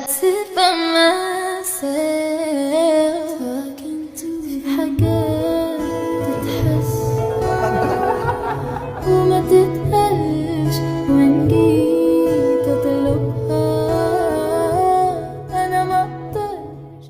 sit by myself talking to حاجات تتحس وما تتقالش وإن جيت أطلبها أنا مقدرش.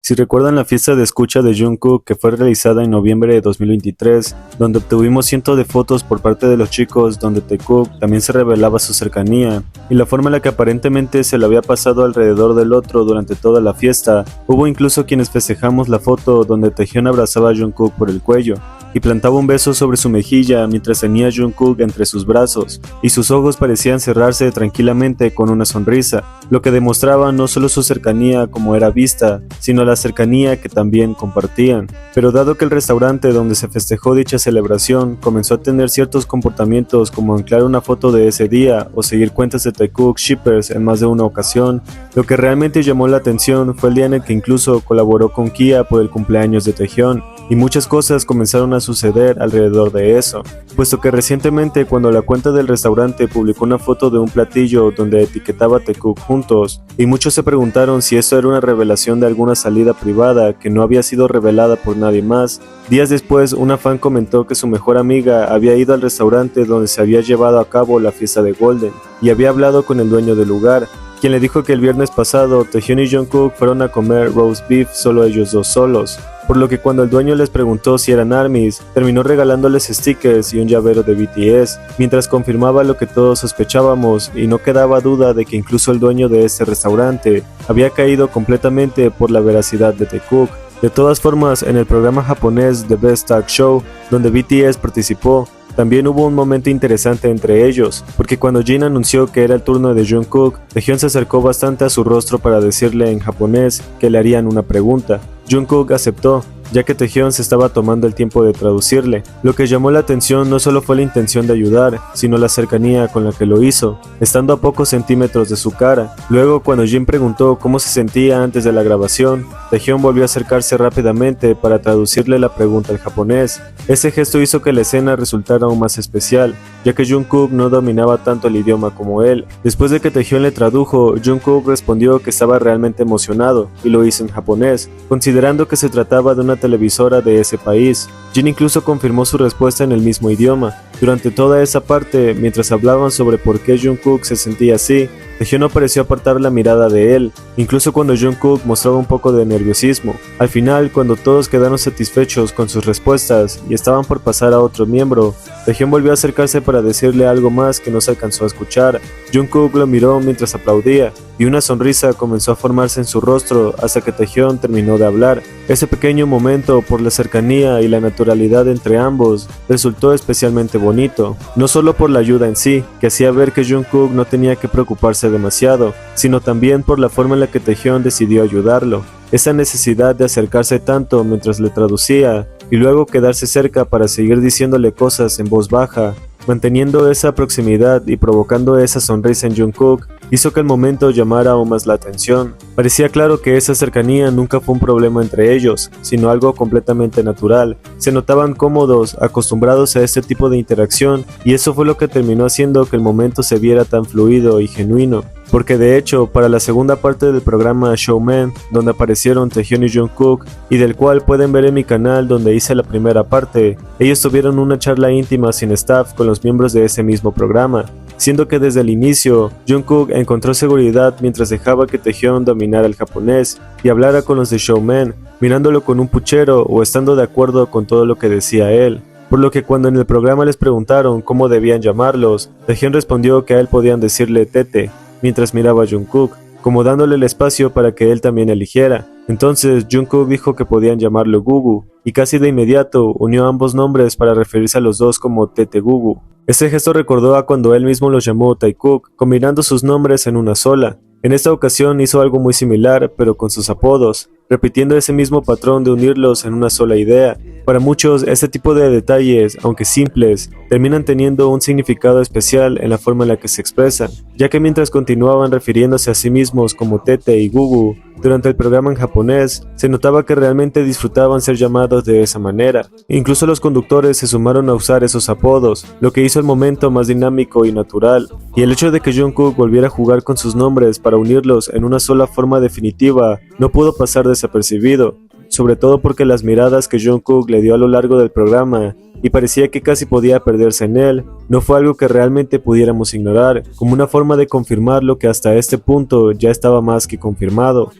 Si recuerdan la fiesta de escucha de Jungkook que fue realizada en noviembre de 2023, donde obtuvimos cientos de fotos por parte de los chicos donde Taekook también se revelaba su cercanía y la forma en la que aparentemente se le había pasado alrededor del otro durante toda la fiesta, hubo incluso quienes festejamos la foto donde Taehyun abrazaba a Jungkook por el cuello y plantaba un beso sobre su mejilla mientras tenía a Jungkook entre sus brazos, y sus ojos parecían cerrarse tranquilamente con una sonrisa, lo que demostraba no solo su cercanía como era vista, sino la cercanía que también compartían. Pero dado que el restaurante donde se festejó dicha celebración comenzó a tener ciertos comportamientos como anclar una foto de ese día o seguir cuentas de Taekook Shippers en más de una ocasión, lo que realmente llamó la atención fue el día en el que incluso colaboró con Kia por el cumpleaños de Taehyun, y muchas cosas comenzaron a suceder alrededor de eso, puesto que recientemente cuando la cuenta del restaurante publicó una foto de un platillo donde etiquetaba a Taekook juntos, y muchos se preguntaron si eso era una revelación de alguna salida privada que no había sido revelada por nadie más. Días después, una fan comentó que su mejor amiga había ido al restaurante donde se había llevado a cabo la fiesta de Golden, y había hablado con el dueño del lugar, quien le dijo que el viernes pasado Taehyun y Jungkook fueron a comer roast beef solo ellos dos solos, por lo que cuando el dueño les preguntó si eran ARMYs, terminó regalándoles stickers y un llavero de BTS, mientras confirmaba lo que todos sospechábamos, y no quedaba duda de que incluso el dueño de este restaurante había caído completamente por la veracidad de Taekook. De todas formas, en el programa japonés The Best Talk Show, donde BTS participó, también hubo un momento interesante entre ellos, porque cuando Jin anunció que era el turno de Jungkook, Taehyun se acercó bastante a su rostro para decirle en japonés que le harían una pregunta. Jungkook aceptó, ya que Taehyun se estaba tomando el tiempo de traducirle. Lo que llamó la atención no solo fue la intención de ayudar, sino la cercanía con la que lo hizo, estando a pocos centímetros de su cara. Luego, cuando Jin preguntó cómo se sentía antes de la grabación, Taehyun volvió a acercarse rápidamente para traducirle la pregunta al japonés. Ese gesto hizo que la escena resultara aún más especial, ya que Jungkook no dominaba tanto el idioma como él. Después de que Taehyun le tradujo, Jungkook respondió que estaba realmente emocionado, y lo hizo en japonés, considerando que se trataba de una televisora de ese país. Jin incluso confirmó su respuesta en el mismo idioma. Durante toda esa parte, mientras hablaban sobre por qué Jungkook se sentía así, Taehyun no pareció apartar la mirada de él, incluso cuando Jungkook mostraba un poco de nerviosismo. Al final, cuando todos quedaron satisfechos con sus respuestas y estaban por pasar a otro miembro, Taehyun volvió a acercarse para decirle algo más que no se alcanzó a escuchar. Jungkook lo miró mientras aplaudía, y una sonrisa comenzó a formarse en su rostro hasta que Taehyun terminó de hablar. Ese pequeño momento, por la cercanía y la naturalidad entre ambos, resultó especialmente bonito, no solo por la ayuda en sí, que hacía ver que Jungkook no tenía que preocuparse demasiado, sino también por la forma en la que Taehyun decidió ayudarlo. Esa necesidad de acercarse tanto mientras le traducía, y luego quedarse cerca para seguir diciéndole cosas en voz baja, manteniendo esa proximidad y provocando esa sonrisa en Jungkook, hizo que el momento llamara aún más la atención. Parecía claro que esa cercanía nunca fue un problema entre ellos, sino algo completamente natural. Se notaban cómodos, acostumbrados a este tipo de interacción, y eso fue lo que terminó haciendo que el momento se viera tan fluido y genuino. Porque de hecho, para la segunda parte del programa Showman, donde aparecieron Taehyun y Jungkook, y del cual pueden ver en mi canal donde hice la primera parte, ellos tuvieron una charla íntima sin staff con los miembros de ese mismo programa, siendo que desde el inicio, Jungkook encontró seguridad mientras dejaba que Taehyun dominara el japonés y hablara con los de Showman, mirándolo con un puchero o estando de acuerdo con todo lo que decía él. Por lo que cuando en el programa les preguntaron cómo debían llamarlos, Taehyun respondió que a él podían decirle Tete, mientras miraba a Jungkook, como dándole el espacio para que él también eligiera. Entonces Jungkook dijo que podían llamarlo Gugu, y casi de inmediato unió ambos nombres para referirse a los dos como Tete Gugu. Este gesto recordó a cuando él mismo los llamó Taekook, combinando sus nombres en una sola. En esta ocasión hizo algo muy similar, pero con sus apodos, repitiendo ese mismo patrón de unirlos en una sola idea. Para muchos, este tipo de detalles, aunque simples, terminan teniendo un significado especial en la forma en la que se expresan, ya que mientras continuaban refiriéndose a sí mismos como Tete y Gugu, durante el programa en japonés, se notaba que realmente disfrutaban ser llamados de esa manera. Incluso los conductores se sumaron a usar esos apodos, lo que hizo el momento más dinámico y natural. Y el hecho de que Jungkook volviera a jugar con sus nombres para unirlos en una sola forma definitiva no pudo pasar desapercibido, sobre todo porque las miradas que Jungkook le dio a lo largo del programa y parecía que casi podía perderse en él, no fue algo que realmente pudiéramos ignorar, como una forma de confirmar lo que hasta este punto ya estaba más que confirmado.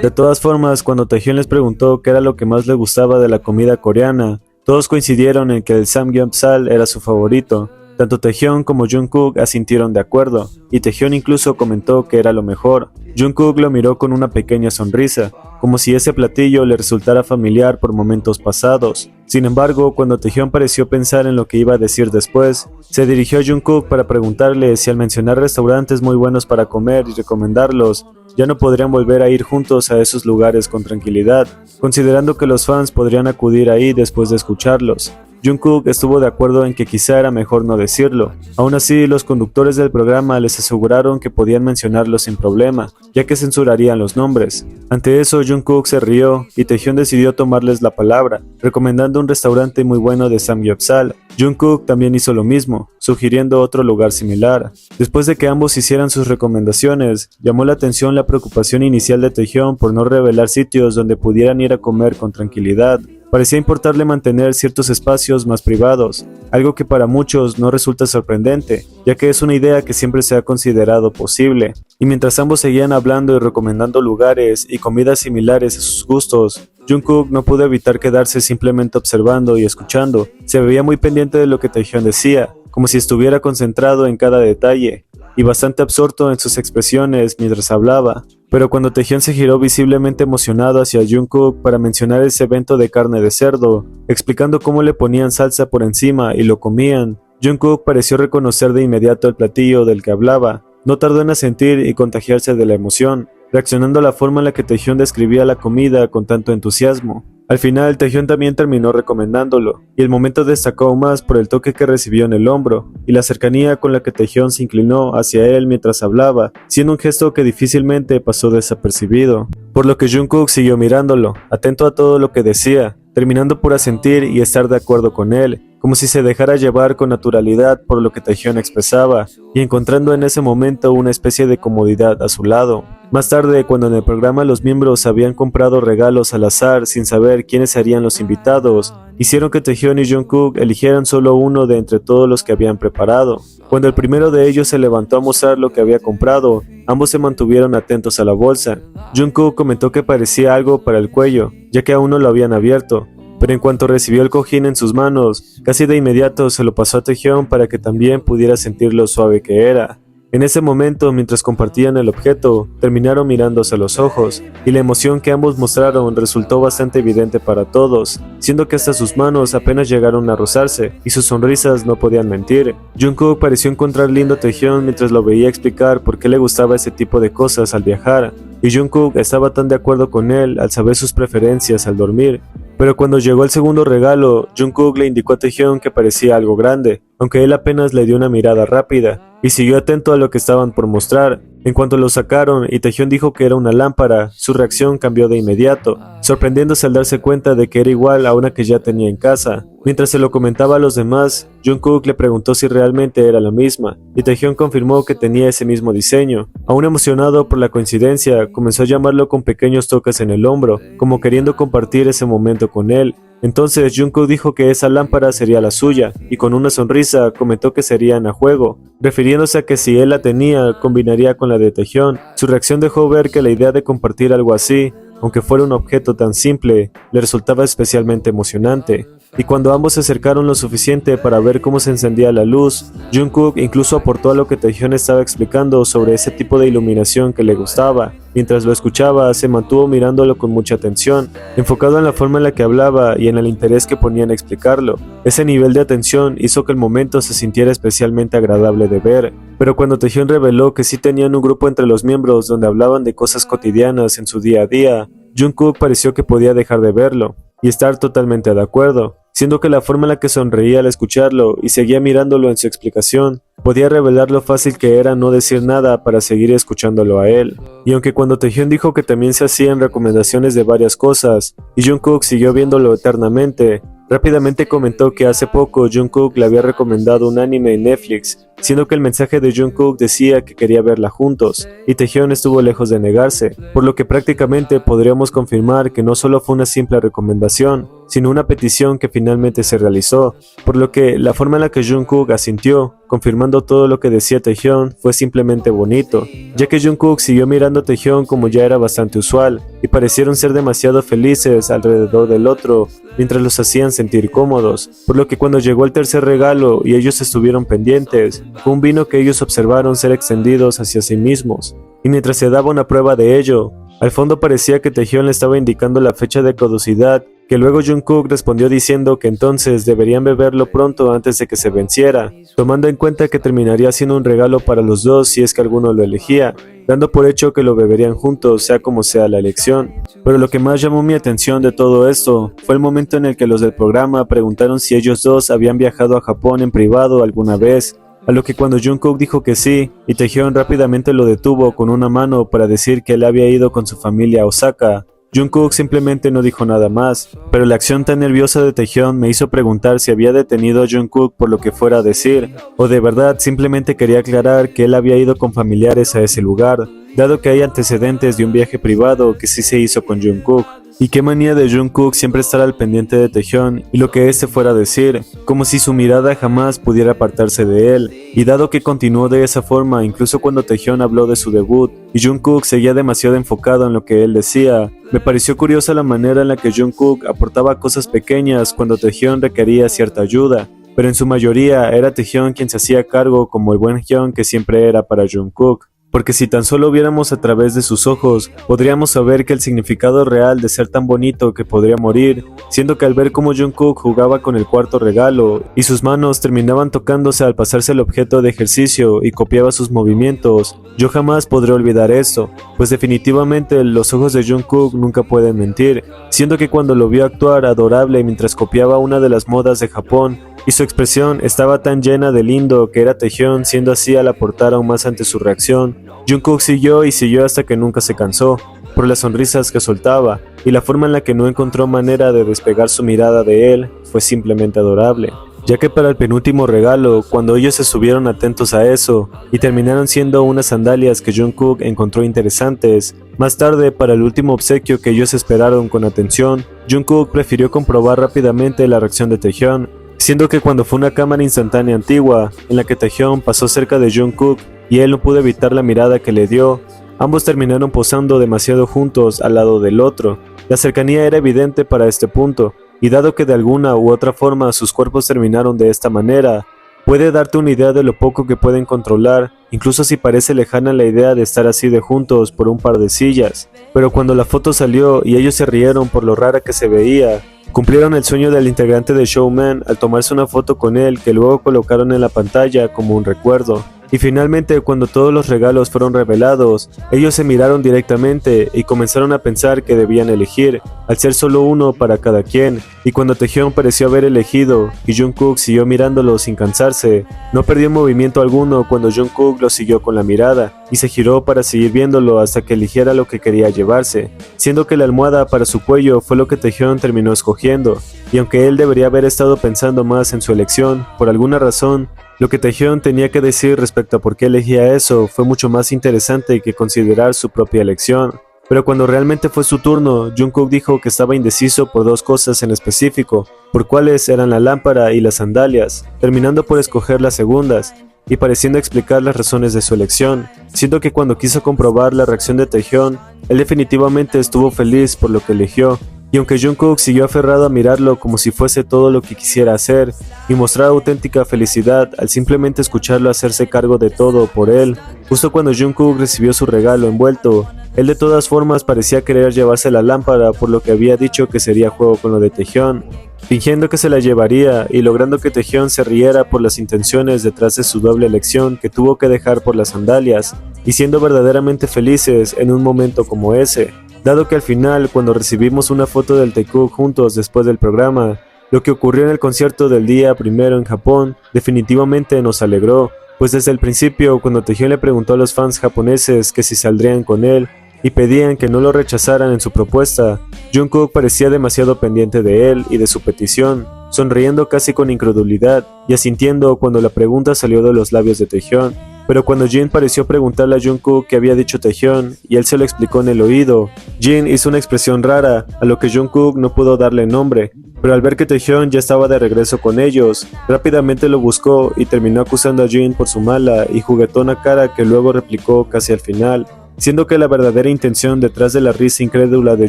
De todas formas, cuando Taehyung les preguntó qué era lo que más le gustaba de la comida coreana, todos coincidieron en que el samgyeopsal era su favorito. Tanto Taehyung como Jungkook asintieron de acuerdo, y Taehyung incluso comentó que era lo mejor. Jungkook lo miró con una pequeña sonrisa, como si ese platillo le resultara familiar por momentos pasados. Sin embargo, cuando Taehyung pareció pensar en lo que iba a decir después, se dirigió a Jungkook para preguntarle si al mencionar restaurantes muy buenos para comer y recomendarlos, ya no podrían volver a ir juntos a esos lugares con tranquilidad, considerando que los fans podrían acudir ahí después de escucharlos. Jungkook estuvo de acuerdo en que quizá era mejor no decirlo. Aún así, los conductores del programa les aseguraron que podían mencionarlo sin problema, ya que censurarían los nombres. Ante eso, Jungkook se rió y Taehyung decidió tomarles la palabra, recomendando un restaurante muy bueno de samgyeopsal. Jungkook también hizo lo mismo, sugiriendo otro lugar similar. Después de que ambos hicieran sus recomendaciones, llamó la atención la preocupación inicial de Taehyung por no revelar sitios donde pudieran ir a comer con tranquilidad. Parecía importarle mantener ciertos espacios más privados, algo que para muchos no resulta sorprendente, ya que es una idea que siempre se ha considerado posible. Y mientras ambos seguían hablando y recomendando lugares y comidas similares a sus gustos, Jungkook no pudo evitar quedarse simplemente observando y escuchando. Se veía muy pendiente de lo que Taehyung decía, como si estuviera concentrado en cada detalle, y bastante absorto en sus expresiones mientras hablaba. Pero cuando Taehyung se giró visiblemente emocionado hacia Jungkook para mencionar ese evento de carne de cerdo, explicando cómo le ponían salsa por encima y lo comían, Jungkook pareció reconocer de inmediato el platillo del que hablaba. No tardó en asentir y contagiarse de la emoción, reaccionando a la forma en la que Taehyung describía la comida con tanto entusiasmo. Al final, Taehyung también terminó recomendándolo, y el momento destacó aún más por el toque que recibió en el hombro, y la cercanía con la que Taehyung se inclinó hacia él mientras hablaba, siendo un gesto que difícilmente pasó desapercibido. Por lo que Jungkook siguió mirándolo, atento a todo lo que decía, terminando por asentir y estar de acuerdo con él, como si se dejara llevar con naturalidad por lo que Taehyung expresaba, y encontrando en ese momento una especie de comodidad a su lado. Más tarde, cuando en el programa los miembros habían comprado regalos al azar sin saber quiénes serían los invitados, hicieron que Taehyung y Jungkook eligieran solo uno de entre todos los que habían preparado. Cuando el primero de ellos se levantó a mostrar lo que había comprado, ambos se mantuvieron atentos a la bolsa. Jungkook comentó que parecía algo para el cuello, ya que aún no lo habían abierto, pero en cuanto recibió el cojín en sus manos, casi de inmediato se lo pasó a Taehyung para que también pudiera sentir lo suave que era. En ese momento, mientras compartían el objeto, terminaron mirándose a los ojos, y la emoción que ambos mostraron resultó bastante evidente para todos, siendo que hasta sus manos apenas llegaron a rozarse, y sus sonrisas no podían mentir. Jungkook pareció encontrar lindo a Taehyung mientras lo veía explicar por qué le gustaba ese tipo de cosas al viajar, y Jungkook estaba tan de acuerdo con él al saber sus preferencias al dormir. Pero cuando llegó el segundo regalo, Jungkook le indicó a Taehyung que parecía algo grande, aunque él apenas le dio una mirada rápida, y siguió atento a lo que estaban por mostrar. En cuanto lo sacaron y Taehyung dijo que era una lámpara, su reacción cambió de inmediato, sorprendiéndose al darse cuenta de que era igual a una que ya tenía en casa. Mientras se lo comentaba a los demás, Jungkook le preguntó si realmente era la misma, y Taehyung confirmó que tenía ese mismo diseño. Aún emocionado por la coincidencia, comenzó a llamarlo con pequeños toques en el hombro, como queriendo compartir ese momento con él. Entonces Jungkook dijo que esa lámpara sería la suya, y con una sonrisa comentó que serían a juego, refiriéndose a que si él la tenía, combinaría con la de Taehyung. Su reacción dejó ver que la idea de compartir algo así, aunque fuera un objeto tan simple, le resultaba especialmente emocionante. Y cuando ambos se acercaron lo suficiente para ver cómo se encendía la luz, Jungkook incluso aportó a lo que Taehyung estaba explicando sobre ese tipo de iluminación que le gustaba. Mientras lo escuchaba, se mantuvo mirándolo con mucha atención, enfocado en la forma en la que hablaba y en el interés que ponía en explicarlo. Ese nivel de atención hizo que el momento se sintiera especialmente agradable de ver. Pero cuando Taehyung reveló que sí tenían un grupo entre los miembros donde hablaban de cosas cotidianas en su día a día, Jungkook pareció que podía dejar de verlo y estar totalmente de acuerdo. siendo que la forma en la que sonreía al escucharlo y seguía mirándolo en su explicación podía revelar lo fácil que era no decir nada para seguir escuchándolo a él. Y aunque cuando Taehyun dijo que también se hacían recomendaciones de varias cosas, y Jungkook siguió viéndolo eternamente, rápidamente comentó que hace poco Jungkook le había recomendado un anime en Netflix, siendo que el mensaje de Jungkook decía que quería verla juntos, y Taehyun estuvo lejos de negarse, por lo que prácticamente podríamos confirmar que no solo fue una simple recomendación, sino una petición que finalmente se realizó, por lo que la forma en la que Jungkook asintió, confirmando todo lo que decía Taehyun, fue simplemente bonito, ya que Jungkook siguió mirando a Taehyun como ya era bastante usual, y parecieron ser demasiado felices alrededor del otro, mientras los hacían sentir cómodos, por lo que cuando llegó el tercer regalo y ellos estuvieron pendientes, fue un vino que ellos observaron ser extendidos hacia sí mismos, y mientras se daba una prueba de ello, al fondo parecía que Taehyun le estaba indicando la fecha de caducidad, que luego Jungkook respondió diciendo que entonces deberían beberlo pronto antes de que se venciera, tomando en cuenta que terminaría siendo un regalo para los dos si es que alguno lo elegía, dando por hecho que lo beberían juntos sea como sea la elección. Pero lo que más llamó mi atención de todo esto fue el momento en el que los del programa preguntaron si ellos dos habían viajado a Japón en privado alguna vez, a lo que cuando Jungkook dijo que sí, y Taehyun rápidamente lo detuvo con una mano para decir que él había ido con su familia a Osaka, Jungkook simplemente no dijo nada más, pero la acción tan nerviosa de Taehyun me hizo preguntar si había detenido a Jungkook por lo que fuera a decir, o de verdad simplemente quería aclarar que él había ido con familiares a ese lugar, dado que hay antecedentes de un viaje privado que sí se hizo con Jungkook. Y qué manía de Jungkook siempre estar al pendiente de Taehyun y lo que éste fuera a decir, como si su mirada jamás pudiera apartarse de él, y dado que continuó de esa forma incluso cuando Taehyun habló de su debut, y Jungkook seguía demasiado enfocado en lo que él decía, me pareció curiosa la manera en la que Jungkook aportaba cosas pequeñas cuando Taehyun requería cierta ayuda, pero en su mayoría era Taehyun quien se hacía cargo como el buen Hyun que siempre era para Jungkook. Porque si tan solo viéramos a través de sus ojos, podríamos saber que el significado real de ser tan bonito que podría morir, siendo que al ver cómo Jungkook jugaba con el cuarto regalo, y sus manos terminaban tocándose al pasarse el objeto de ejercicio y copiaba sus movimientos, yo jamás podré olvidar esto, pues definitivamente los ojos de Jungkook nunca pueden mentir, siendo que cuando lo vio actuar adorable mientras copiaba una de las modas de Japón, y su expresión estaba tan llena de lindo que era Taehyun siendo así al aportar aún más ante su reacción, Jungkook siguió y siguió hasta que nunca se cansó, por las sonrisas que soltaba, y la forma en la que no encontró manera de despegar su mirada de él fue simplemente adorable, ya que para el penúltimo regalo, cuando ellos estuvieron atentos a eso, y terminaron siendo unas sandalias que Jungkook encontró interesantes, más tarde para el último obsequio que ellos esperaron con atención, Jungkook prefirió comprobar rápidamente la reacción de Taehyun, siendo que cuando fue una cámara instantánea antigua, en la que Taehyun pasó cerca de Jungkook y él no pudo evitar la mirada que le dio, ambos terminaron posando demasiado juntos al lado del otro. La cercanía era evidente para este punto, y dado que de alguna u otra forma sus cuerpos terminaron de esta manera, puede darte una idea de lo poco que pueden controlar, incluso si parece lejana la idea de estar así de juntos por un par de sillas. Pero cuando la foto salió y ellos se rieron por lo rara que se veía, cumplieron el sueño del integrante de Showman al tomarse una foto con él que luego colocaron en la pantalla como un recuerdo. Y finalmente, cuando todos los regalos fueron revelados, ellos se miraron directamente y comenzaron a pensar que debían elegir, al ser solo uno para cada quien, y cuando Taehyun pareció haber elegido, y Jungkook siguió mirándolo sin cansarse, no perdió movimiento alguno cuando Jungkook lo siguió con la mirada, y se giró para seguir viéndolo hasta que eligiera lo que quería llevarse, siendo que la almohada para su cuello fue lo que Taehyun terminó escogiendo, y aunque él debería haber estado pensando más en su elección, por alguna razón, lo que Taehyun tenía que decir respecto a por qué elegía eso fue mucho más interesante que considerar su propia elección. Pero cuando realmente fue su turno, Jungkook dijo que estaba indeciso por dos cosas en específico, por cuáles eran la lámpara y las sandalias, terminando por escoger las segundas, y pareciendo explicar las razones de su elección, siendo que cuando quiso comprobar la reacción de Taehyun, él definitivamente estuvo feliz por lo que eligió. Y aunque Jungkook siguió aferrado a mirarlo como si fuese todo lo que quisiera hacer, y mostrar auténtica felicidad al simplemente escucharlo hacerse cargo de todo por él, justo cuando Jungkook recibió su regalo envuelto, él de todas formas parecía querer llevarse la lámpara por lo que había dicho que sería juego con lo de Taehyun, fingiendo que se la llevaría y logrando que Taehyun se riera por las intenciones detrás de su doble elección que tuvo que dejar por las sandalias, y siendo verdaderamente felices en un momento como ese. Dado que al final, cuando recibimos una foto del Taekook juntos después del programa, Lo que ocurrió en el concierto del día primero en Japón definitivamente nos alegró, pues desde el principio cuando Taehyung le preguntó a los fans japoneses que si saldrían con él y pedían que no lo rechazaran en su propuesta, Jungkook parecía demasiado pendiente de él y de su petición, sonriendo casi con incredulidad y asintiendo cuando la pregunta salió de los labios de Taehyung. Pero cuando Jin pareció preguntarle a Jungkook qué había dicho Taehyung y él se lo explicó en el oído, Jin hizo una expresión rara, a lo que Jungkook no pudo darle nombre, pero al ver que Taehyung ya estaba de regreso con ellos, rápidamente lo buscó y terminó acusando a Jin por su mala y juguetona cara que luego replicó casi al final, siendo que la verdadera intención detrás de la risa incrédula de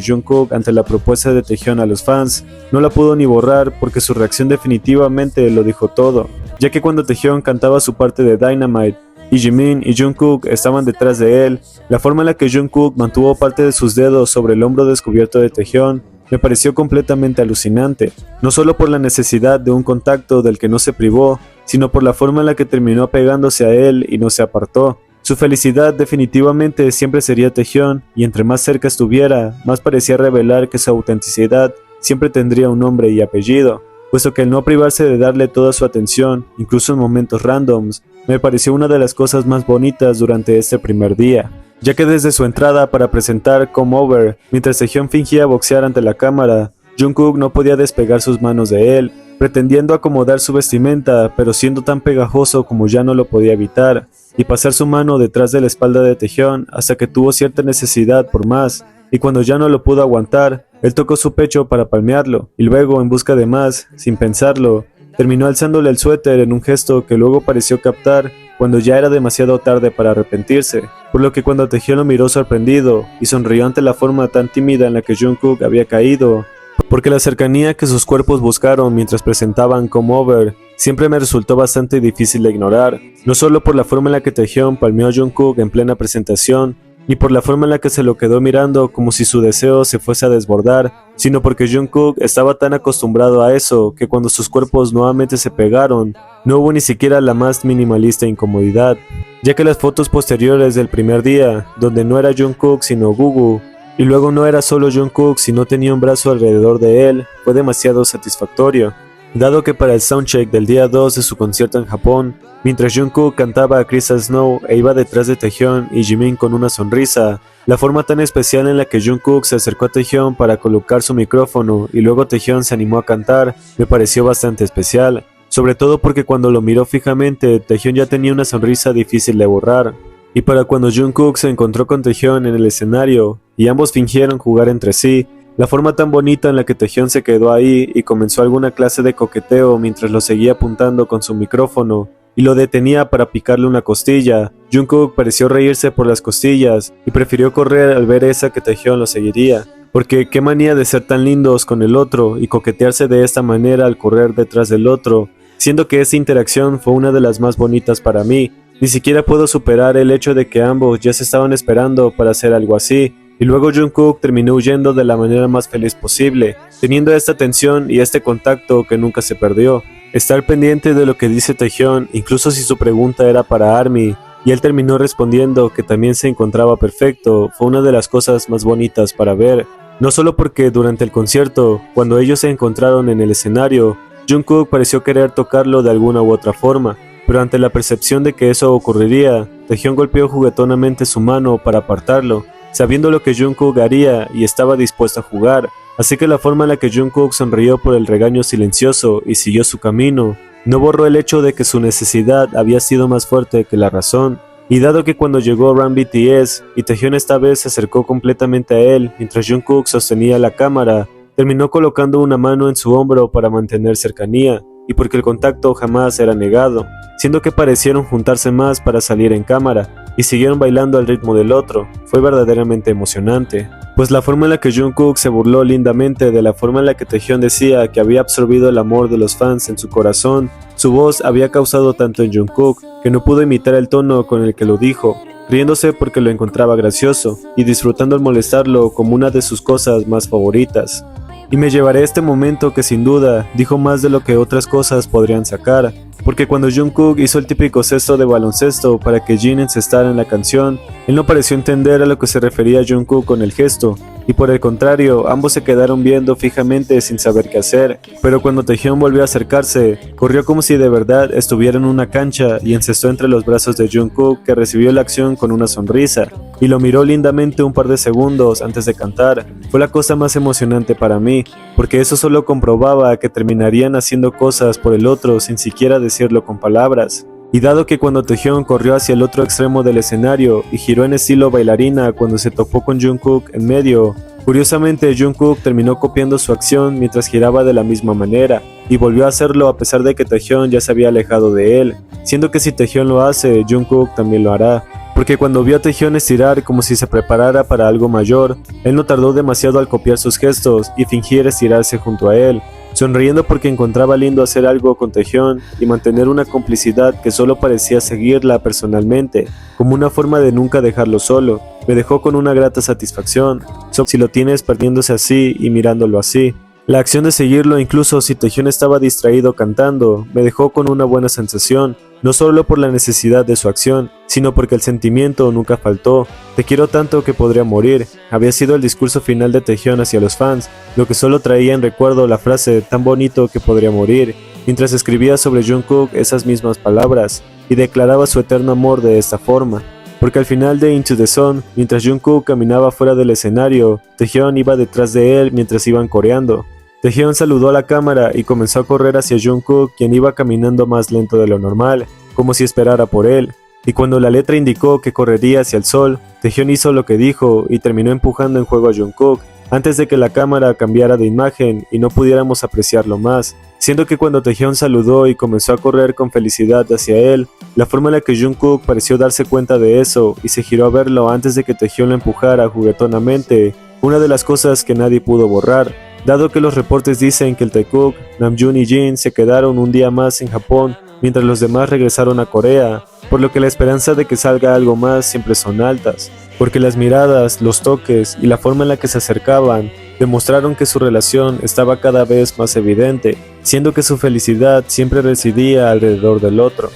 Jungkook ante la propuesta de Taehyung a los fans no la pudo ni borrar porque su reacción definitivamente lo dijo todo, ya que cuando Taehyung cantaba su parte de Dynamite y Jimin y Jungkook estaban detrás de él, la forma en la que Jungkook mantuvo parte de sus dedos sobre el hombro descubierto de Taehyung me pareció completamente alucinante, no solo por la necesidad de un contacto del que no se privó, sino por la forma en la que terminó apegándose a él y no se apartó. Su felicidad definitivamente siempre sería Taehyung, y entre más cerca estuviera, más parecía revelar que su autenticidad siempre tendría un nombre y apellido, puesto que el no privarse de darle toda su atención, incluso en momentos randoms, me pareció una de las cosas más bonitas durante este primer día, ya que desde su entrada para presentar Come Over, mientras Taehyung fingía boxear ante la cámara, Jungkook no podía despegar sus manos de él, pretendiendo acomodar su vestimenta, pero siendo tan pegajoso como ya no lo podía evitar, y pasar su mano detrás de la espalda de Taehyung hasta que tuvo cierta necesidad por más, y cuando ya no lo pudo aguantar, él tocó su pecho para palmearlo, y luego, en busca de más, sin pensarlo, terminó alzándole el suéter en un gesto que luego pareció captar cuando ya era demasiado tarde para arrepentirse, por lo que cuando Taehyung lo miró sorprendido y sonrió ante la forma tan tímida en la que Jungkook había caído, porque la cercanía que sus cuerpos buscaron mientras presentaban Come Over siempre me resultó bastante difícil de ignorar, no solo por la forma en la que Taehyung palmeó a Jungkook en plena presentación, ni por la forma en la que se lo quedó mirando como si su deseo se fuese a desbordar, sino porque Jungkook estaba tan acostumbrado a eso que cuando sus cuerpos nuevamente se pegaron, no hubo ni siquiera la más minimalista incomodidad, ya que las fotos posteriores del primer día, donde no era Jungkook sino Gugu, y luego no era solo Jungkook sino tenía un brazo alrededor de él, fue demasiado satisfactorio, dado que para el soundcheck del día 2 de su concierto en Japón, mientras Jungkook cantaba a Crystal Snow e iba detrás de Taehyung y Jimin con una sonrisa, la forma tan especial en la que Jungkook se acercó a Taehyung para colocar su micrófono y luego Taehyung se animó a cantar me pareció bastante especial, sobre todo porque cuando lo miró fijamente, Taehyung ya tenía una sonrisa difícil de borrar. Y para cuando Jungkook se encontró con Taehyung en el escenario y ambos fingieron jugar entre sí, la forma tan bonita en la que Taehyung se quedó ahí y comenzó alguna clase de coqueteo mientras lo seguía apuntando con su micrófono y lo detenía para picarle una costilla, Jungkook pareció reírse por las costillas y prefirió correr al ver esa que Taehyung lo seguiría, porque qué manía de ser tan lindos con el otro y coquetearse de esta manera al correr detrás del otro, siendo que esa interacción fue una de las más bonitas para mí. Ni siquiera puedo superar el hecho de que ambos ya se estaban esperando para hacer algo así, y luego Jungkook terminó huyendo de la manera más feliz posible, teniendo esta tensión y este contacto que nunca se perdió. Estar pendiente de lo que dice Taehyung, incluso si su pregunta era para ARMY, y él terminó respondiendo que también se encontraba perfecto, fue una de las cosas más bonitas para ver. No solo porque durante el concierto, cuando ellos se encontraron en el escenario, Jungkook pareció querer tocarlo de alguna u otra forma, pero ante la percepción de que eso ocurriría, Taehyung golpeó juguetonamente su mano para apartarlo, sabiendo lo que Jungkook haría y estaba dispuesto a jugar, así que la forma en la que Jungkook sonrió por el regaño silencioso y siguió su camino, no borró el hecho de que su necesidad había sido más fuerte que la razón, y dado que cuando llegó Run BTS y Taehyung esta vez se acercó completamente a él mientras Jungkook sostenía la cámara, terminó colocando una mano en su hombro para mantener cercanía, y porque el contacto jamás era negado, siendo que parecieron juntarse más para salir en cámara, y siguieron bailando al ritmo del otro. Fue verdaderamente emocionante, pues la forma en la que Jungkook se burló lindamente de la forma en la que Taehyung decía que había absorbido el amor de los fans en su corazón, su voz había causado tanto en Jungkook que no pudo imitar el tono con el que lo dijo, riéndose porque lo encontraba gracioso y disfrutando al molestarlo como una de sus cosas más favoritas. Y me llevaré este momento que sin duda dijo más de lo que otras cosas podrían sacar, porque cuando Jungkook hizo el típico cesto de baloncesto para que Jin encestara en la canción, él no pareció entender a lo que se refería Jungkook con el gesto, y por el contrario, ambos se quedaron viendo fijamente sin saber qué hacer, pero cuando Taehyung volvió a acercarse, corrió como si de verdad estuviera en una cancha y encestó entre los brazos de Jungkook, que recibió la acción con una sonrisa, y lo miró lindamente un par de segundos antes de cantar. Fue la cosa más emocionante para mí, porque eso solo comprobaba que terminarían haciendo cosas por el otro sin siquiera decirlo con palabras. Y dado que cuando Taehyung corrió hacia el otro extremo del escenario y giró en estilo bailarina cuando se topó con Jungkook en medio, curiosamente Jungkook terminó copiando su acción mientras giraba de la misma manera, y volvió a hacerlo a pesar de que Taehyung ya se había alejado de él, siendo que si Taehyung lo hace, Jungkook también lo hará. Porque cuando vio a Taehyung estirar como si se preparara para algo mayor, él no tardó demasiado al copiar sus gestos y fingir estirarse junto a él, sonriendo porque encontraba lindo hacer algo con Taehyung y mantener una complicidad que solo parecía seguirla personalmente, como una forma de nunca dejarlo solo. Me dejó con una grata satisfacción, si lo tienes perdiéndose así y mirándolo así. La acción de seguirlo incluso si Taehyung estaba distraído cantando, me dejó con una buena sensación, no solo por la necesidad de su acción, sino porque el sentimiento nunca faltó. Te quiero tanto que podría morir, había sido el discurso final de Taehyung hacia los fans, lo que solo traía en recuerdo la frase tan bonito que podría morir, mientras escribía sobre Jungkook esas mismas palabras, y declaraba su eterno amor de esta forma. Porque al final de Into the Sun, mientras Jungkook caminaba fuera del escenario, Taehyung iba detrás de él mientras iban coreando. Taehyung saludó a la cámara y comenzó a correr hacia Jungkook, quien iba caminando más lento de lo normal, como si esperara por él. Y cuando la letra indicó que correría hacia el sol, Taehyung hizo lo que dijo y terminó empujando en juego a Jungkook, antes de que la cámara cambiara de imagen y no pudiéramos apreciarlo más, siendo que cuando Taehyung saludó y comenzó a correr con felicidad hacia él, la forma en la que Jungkook pareció darse cuenta de eso y se giró a verlo antes de que Taehyung lo empujara juguetonamente, una de las cosas que nadie pudo borrar, dado que los reportes dicen que el Taekook, Namjoon y Jin se quedaron un día más en Japón mientras los demás regresaron a Corea, por lo que la esperanza de que salga algo más siempre son altas, porque las miradas, los toques y la forma en la que se acercaban demostraron que su relación estaba cada vez más evidente, siendo que su felicidad siempre residía alrededor del otro.